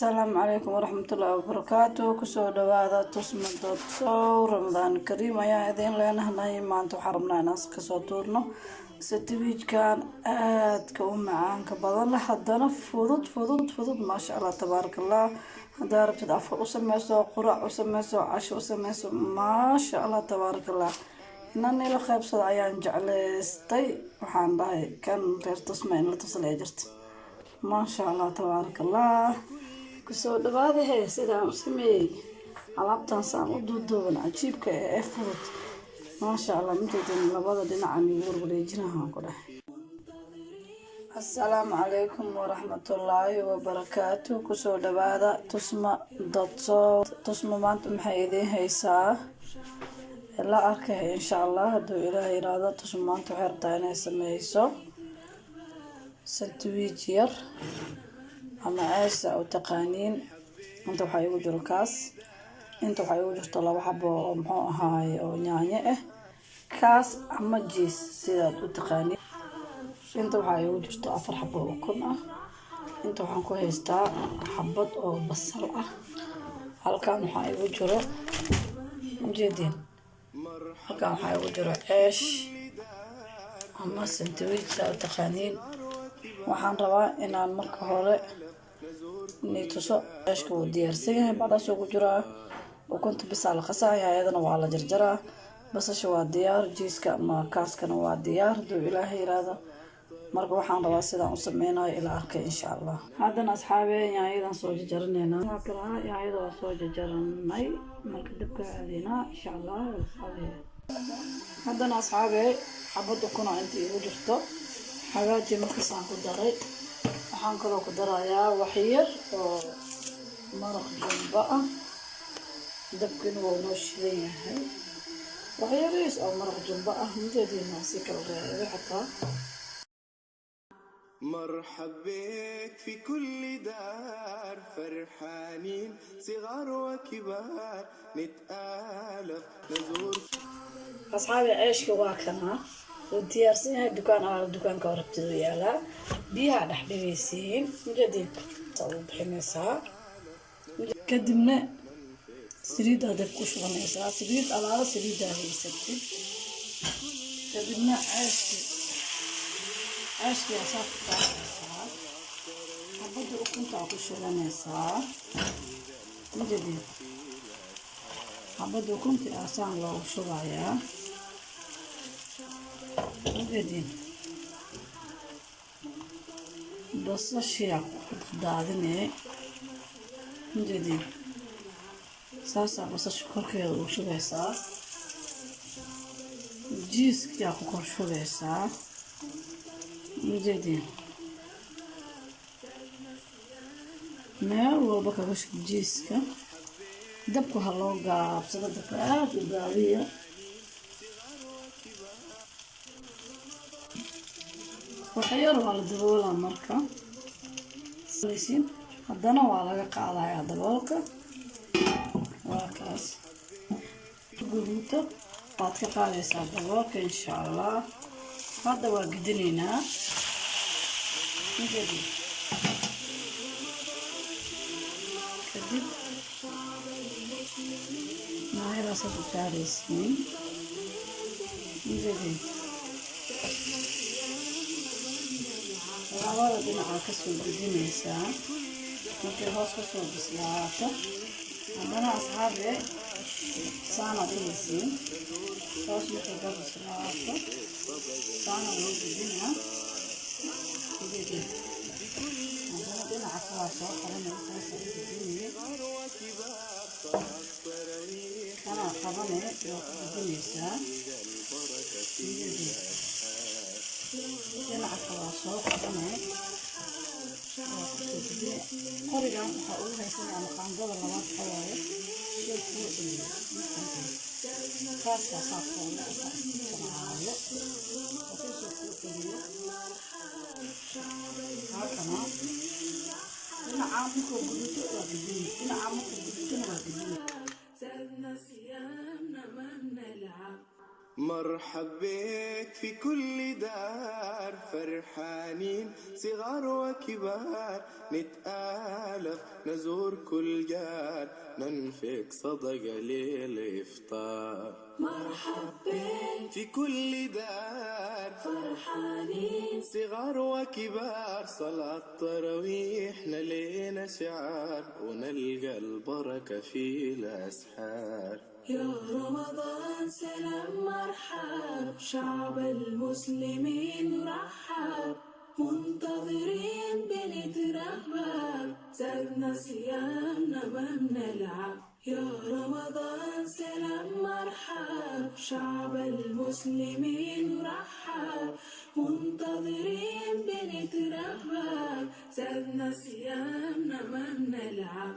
السلام عليكم ورحمة الله وبركاته. كسو دوادا تصمد صو رمضان كريم يا إذين لأنه نهي ما أنتو حرمنا ناس كسو تورنو ستبيج كان كوم معان كبضان لحدنا فضود ما شاء الله تبارك الله. دارب تدافع وسمسو قرع وسمسو عش وسمسو ما شاء الله تبارك الله. إنني لخيب صد عيان جعلستي وحان باهي كان غير تصمين لتصل أجرت ما شاء الله تبارك الله. كسو دبادي هي سيدا مسمي علابتان سان ودودوبن عجيبك ee fudud ما شاء الله mideen labada dhinac aan warwareejinaha ku dhahay. Assalaamu calaykum waraxmatullaahi wabarakaatuh. Kusoo dhawaada tusma maanta maxay idin haysaa la arkay insha Allah hadduu ilaahay yiraahdo. Tusma maanta waxay rabtaa inay sameyso sandwich yar ama aasa oo taqaaniin. inta waxay ugu jiro kaas, inta waxay ugu jirto laba xabo oo muxuu ahaay oo yaanyo ah kaas ama jiis sidaad u taqaaniin. inta waxay ugu jirto afar xabo oo kun ah. inta waxaan ku haystaa xabad oo basal ah. halkaan waxaa ugu jiro ujeedin, halkaan waxaa ugu jiro eesh ama sandwich sidaad u taqaaniin. waxaan rabaa inaan marka hore nituso eeshka uu diyaarsan yahay. bacdaas ugu jiraa ukunta bisaa la qasaaya, ayadana waa la jarjaraa. basasha waa diyaar, jiiska ama kaaskana waa diyaar hadduu ilaahay yiraahdo. marka waxaan rabaa sidaan u sameynayo ilaa arkay insha Allah. haddana asxaabe yaayadan soo jarjaranayna yaayada waa soo jarjaranay. marka dabka aadinaa insha Allah. haddana asxaabe xabad ukuna inta igu jirto hagaaji markaasaan ku daray. waxaan kaloo ku darayaa wax yar oo maraq jumbo ah. dabkina waa noo shidan yahay. wax yariis oo maraq jumbo ah mideediina si kala reebay xataa. مرحب بك في كل دار فرحانين صغار وكبار نتآلف نزور. أصحابي عيشك واكنا وديارسين هاي الدكان على الدكان كوربتدو يالا بيها دحديسين مجدين صوب حميسا قدمنا سريد هذا كوش غنيسا سريد على سريد هذا يسكت. قدمنا عيشك يا صاحب حبض أكنت أكوش غنيسا مجدين حبض أكنت أسان لو شغايا مجدين بس الشيء دادني مجدين ساسا بس الشكر كده وشو بيسا جيس كده كوكر شو بيسا مجدين ما هو بقى وش جيس كده دبكو هلو قاب صدق وقابية وحير على دبولة مركا سليسين هدنا وعلى قاعدة يا دبولك وكاس قلوته بعد قاعدة يا دبولك إن شاء الله. هذا وقدنينا نجدي كذب ما هي راسه تاريسين نجدي labada dhinaca ka soo gudinaysaa markay hoos ka soo bislaato. haddana asxaabe saana dhigaysiin hoos markay ka bislaato saana loo gudinaa. haddana dhinaca kalaa soo qabanaysaa soo gudinaya kanaa qabanaya waa ku gudinaysaa. dhinaca kalaa soo qabanaya waa kusoo gudinaya. qorigan waxaa ugu haysanaya ama qaandada labaad xawaayo soo kuu dhaliyo kaaska saafooda asaa isticmaalo wasii soo kuu dhaliyo. halkana dhinacaa markuu guduto waa gudinay, dhinacaa markuu gudutona waa gudinay. مرحب بك في كل دار، فرحانين صغار وكبار، نتآلف نزور كل جار، ننفق صدقة للإفطار. مرحب بك في كل دار، فرحانين صغار وكبار، صلاة تراويح نلينا شعار، ونلقى البركة في الأسحار. يا رمضان سلام مرحب، شعب المسلمين رحب، منتظرين بنترهب، زادنا صيامنا ما بنلعب. يا رمضان سلام مرحب، شعب المسلمين رحب، منتظرين بنترهب، زادنا صيامنا ما بنلعب.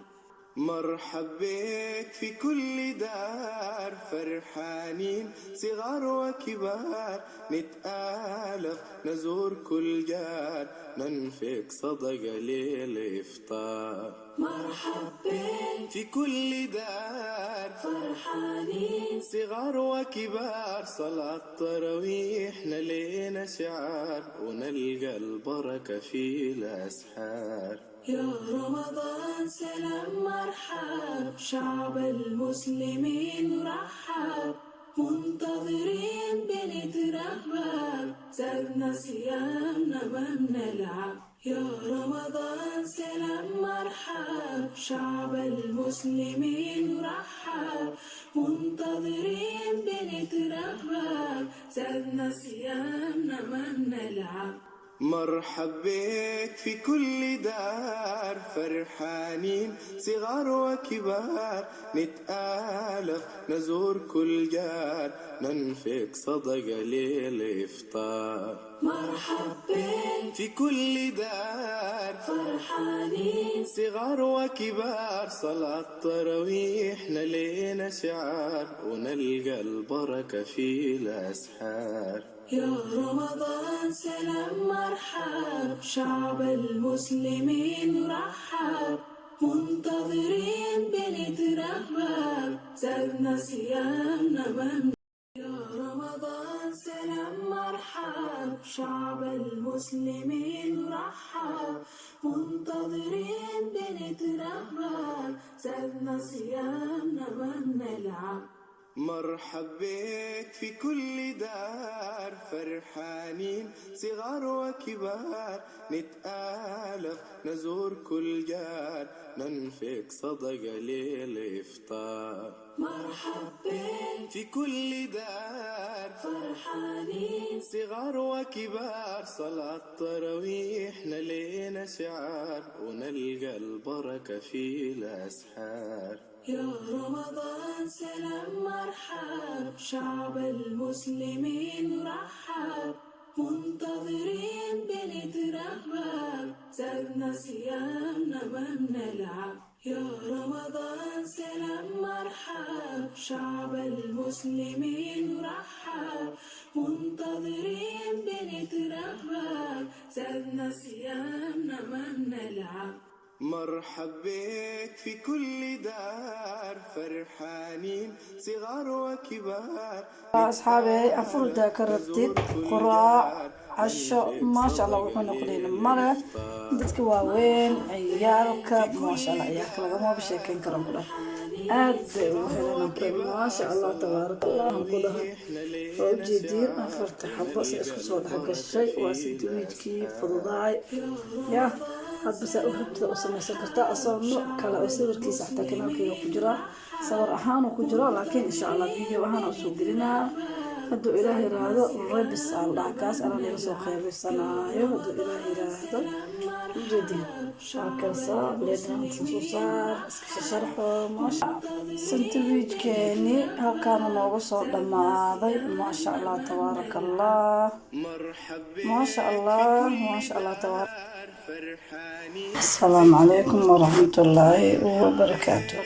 مرحب بك في كل دار، فرحانين صغار وكبار، نتآلف نزور كل جار، ننفق صدقة للإفطار. مرحب بك في كل دار، فرحانين صغار وكبار، صلاة تراويح نلينا شعار، ونلقى البركة في الأسحار. يا رمضان سلام مرحب، شعب المسلمين رحب، منتظرين بنترهب، زادنا صيامنا ما بنلعب. يا رمضان سلام مرحب، شعب المسلمين رحب، منتظرين بنترهب، زادنا صيامنا ما بنلعب. مرحب بك في كل دار، فرحانين صغار وكبار، نتآلف نزور كل جار، ننفق صدقة للإفطار. مرحب بك في كل دار، فرحانين صغار وكبار، صلاة تراويح نلينا شعار، ونلقى البركة في الأسحار. يا رمضان سلام مرحب، شعب المسلمين رحب، منتظرين بنترهب، زادنا صيامنا ما بنلعب. يا رمضان سلام مرحب، شعب المسلمين رحب، منتظرين بنترهب، زادنا صيامنا ما بنلعب. مرحب بك في كل دار، فرحانين صغار وكبار، نتآلف نزور كل جار، ننفق صدقة للإفطار. مرحب بك في كل دار، فرحانين صغار وكبار، صلاة تراويح نلينا شعار، ونلقى البركة في الأسحار. يا رمضان سلام مرحب، شعب المسلمين رحب، منتظرين بنترهب، زادنا صيامنا ما بنلعب. يا رمضان سلام مرحب، شعب المسلمين رحب، منتظرين بنترهب، زادنا صيامنا ما بنلعب. مرحب بك في كل دار، فرحانين صغار وكبار. أصحابي أفرد كرتيد قراء عشاء ما شاء الله وحنا قليل مرة dadka waaweyn ciyaalka maasha Allah ciyaalka lagama bisheekeyn karo kula aad bay u heleen maasha Allah tabaaraka Allah ku dhahay oo jeedin afarta xabba isku soo dhaxgashay waa sidwiidkii fududaay ya hadba saa u rabta u samaysan kartaa asoo kala oo sawirkiisa xataa kanaalkayga ku jira sawir ahaan ku jira laakiin insha Allah video ahaan u soo gelinaa haduu ilaahay raado rabis Allah kaas ana la soo qeybsanaayo haduu ilaahay raado jeedin shakasa leedan tusaar iska sharxo maasha sandwichkeeni halkaan noogu soo dhamaaday maasha Allah tabaaraka Allah maasha Allah tabaaraka السلام عليكم ورحمة الله وبركاته.